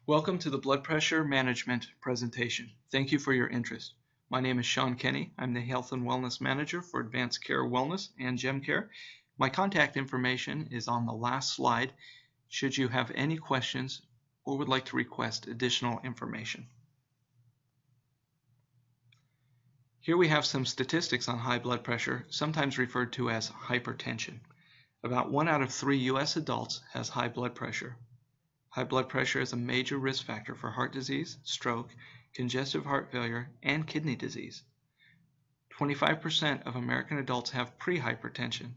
Welcome to the blood pressure management presentation. Thank you for your interest. My name is Sean Kenny. I'm the Health and Wellness Manager for Advanced Care Wellness and GemCare. My contact information is on the last slide should you have any questions or would like to request additional information. Here we have some statistics on high blood pressure, sometimes referred to as hypertension. About 1 out of 3 U.S. adults has high blood pressure. High blood pressure is a major risk factor for heart disease, stroke, congestive heart failure, and kidney disease. 25% of American adults have prehypertension,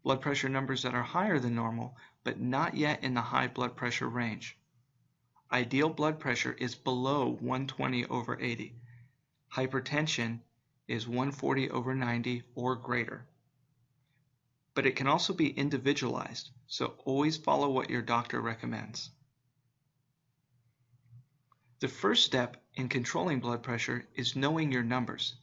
blood pressure numbers that are higher than normal, but not yet in the high blood pressure range. Ideal blood pressure is below 120/80. Hypertension is 140/90 or greater. But it can also be individualized, so always follow what your doctor recommends. The first step in controlling blood pressure is knowing your numbers.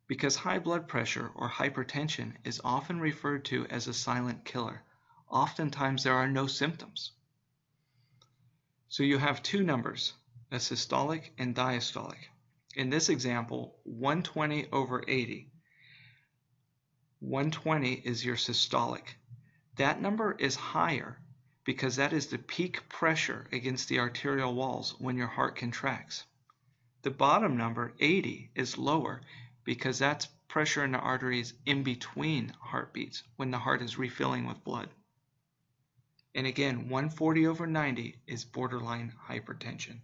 Because high blood pressure or hypertension is often referred to as a silent killer, oftentimes there are no symptoms. So you have two numbers, a systolic and diastolic. In this example, 120/80. 120 is your systolic. That number is higher because that is the peak pressure against the arterial walls when your heart contracts. The bottom number, 80, is lower because that's pressure in the arteries in between heartbeats when the heart is refilling with blood. And again, 140/90 is borderline hypertension.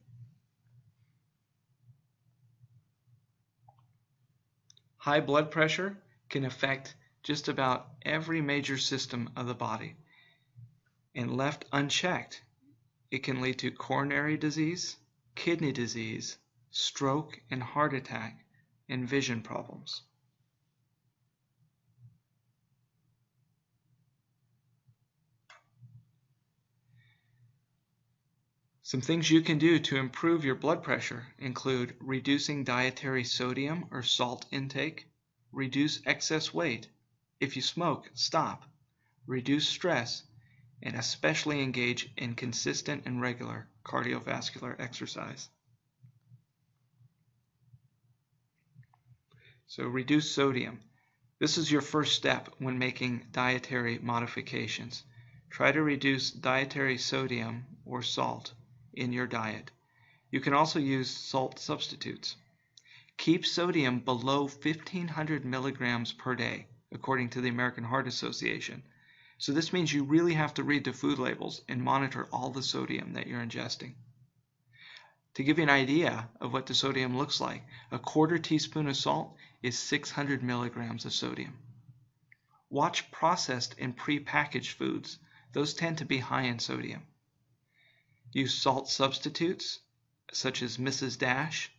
High blood pressure can affect just about every major system of the body. And left unchecked, it can lead to coronary disease, kidney disease, stroke and heart attack, and vision problems. Some things you can do to improve your blood pressure include reducing dietary sodium or salt intake, reduce excess weight. If you smoke, stop. Reduce stress, and especially engage in consistent and regular cardiovascular exercise. So reduce sodium. This is your first step when making dietary modifications. Try to reduce dietary sodium or salt in your diet. You can also use salt substitutes. Keep sodium below 1,500 milligrams per day, according to the American Heart Association. So this means you really have to read the food labels and monitor all the sodium that you're ingesting. To give you an idea of what the sodium looks like, a quarter teaspoon of salt is 600 milligrams of sodium. Watch processed and pre-packaged foods. Those tend to be high in sodium. Use salt substitutes, such as Mrs. Dash,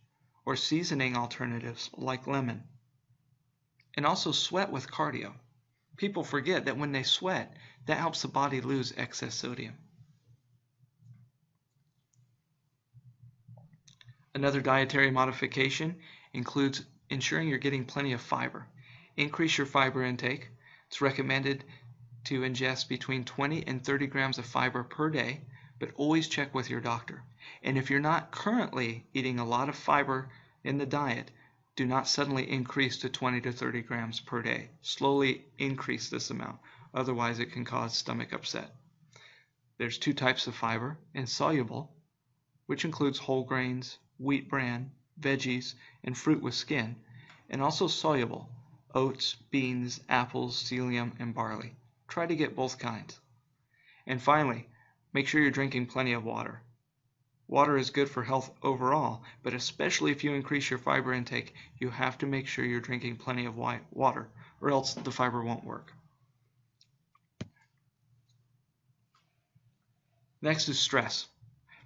or seasoning alternatives like lemon. And also sweat with cardio. People forget that when they sweat, that helps the body lose excess sodium. Another dietary modification includes ensuring you're getting plenty of fiber. Increase your fiber intake. It's recommended to ingest between 20 and 30 grams of fiber per day, but always check with your doctor. And if you're not currently eating a lot of fiber in the diet, do not suddenly increase to 20 to 30 grams per day. Slowly increase this amount, otherwise it can cause stomach upset. There's two types of fiber, insoluble, which includes whole grains, wheat bran, veggies, and fruit with skin, and also soluble, oats, beans, apples, psyllium, and barley. Try to get both kinds. And finally, make sure you're drinking plenty of water. Water is good for health overall, but especially if you increase your fiber intake, you have to make sure you're drinking plenty of water, or else the fiber won't work. Next is stress.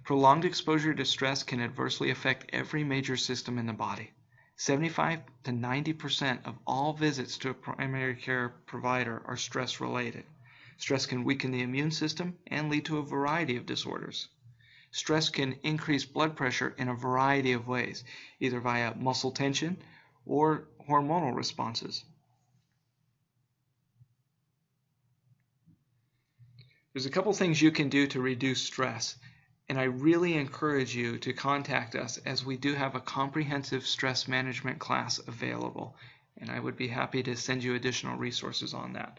Prolonged exposure to stress can adversely affect every major system in the body. 75 to 90% of all visits to a primary care provider are stress-related. Stress can weaken the immune system and lead to a variety of disorders. Stress can increase blood pressure in a variety of ways, either via muscle tension or hormonal responses. There's a couple things you can do to reduce stress. And I really encourage you to contact us, as we do have a comprehensive stress management class available. And I would be happy to send you additional resources on that.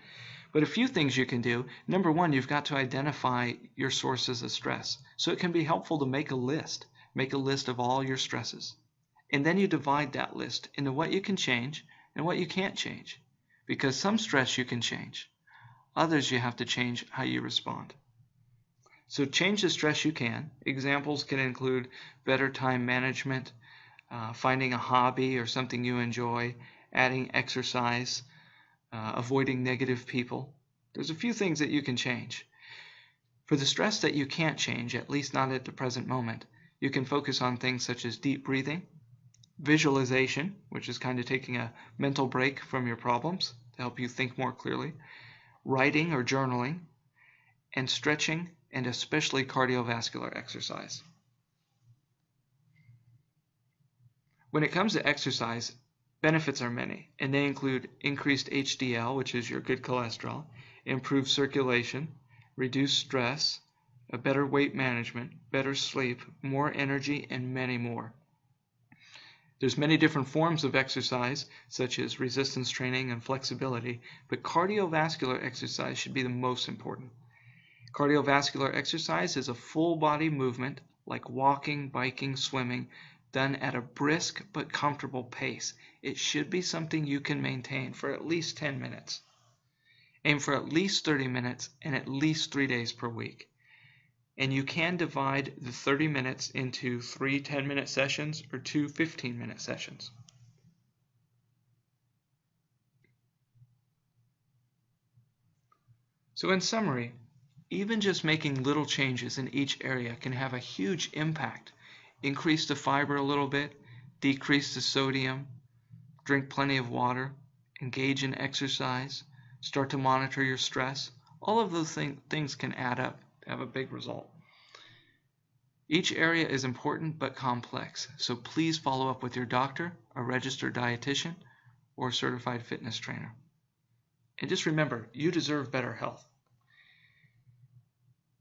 But a few things you can do. Number one, you've got to identify your sources of stress. So it can be helpful to make a list. Make a list of all your stresses. And then you divide that list into what you can change and what you can't change. Because some stress you can change. Others you have to change how you respond. So change the stress you can. Examples can include better time management, finding a hobby or something you enjoy, adding exercise, avoiding negative people. There's a few things that you can change. For the stress that you can't change, at least not at the present moment, you can focus on things such as deep breathing, visualization, which is kind of taking a mental break from your problems to help you think more clearly, writing or journaling, and stretching, and especially cardiovascular exercise. When it comes to exercise, benefits are many, and they include increased HDL, which is your good cholesterol, improved circulation, reduced stress, a better weight management, better sleep, more energy, and many more. There's many different forms of exercise, such as resistance training and flexibility, but cardiovascular exercise should be the most important. Cardiovascular exercise is a full body movement like walking, biking, swimming, done at a brisk but comfortable pace. It should be something you can maintain for at least 10 minutes. Aim for at least 30 minutes and at least 3 days per week. And you can divide the 30 minutes into 3 10-minute sessions or 2 15-minute sessions. So in summary, even just making little changes in each area can have a huge impact. Increase the fiber a little bit, decrease the sodium, drink plenty of water, engage in exercise, start to monitor your stress. All of those things can add up to have a big result. Each area is important but complex, so please follow up with your doctor, a registered dietitian, or certified fitness trainer. And just remember, you deserve better health.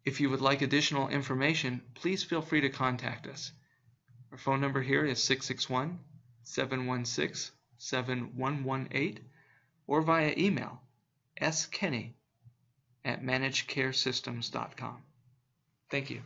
If you would like additional information, please feel free to contact us. Our phone number here is 661-716-7118 or via email skenny@managedcaresystems.com. Thank you.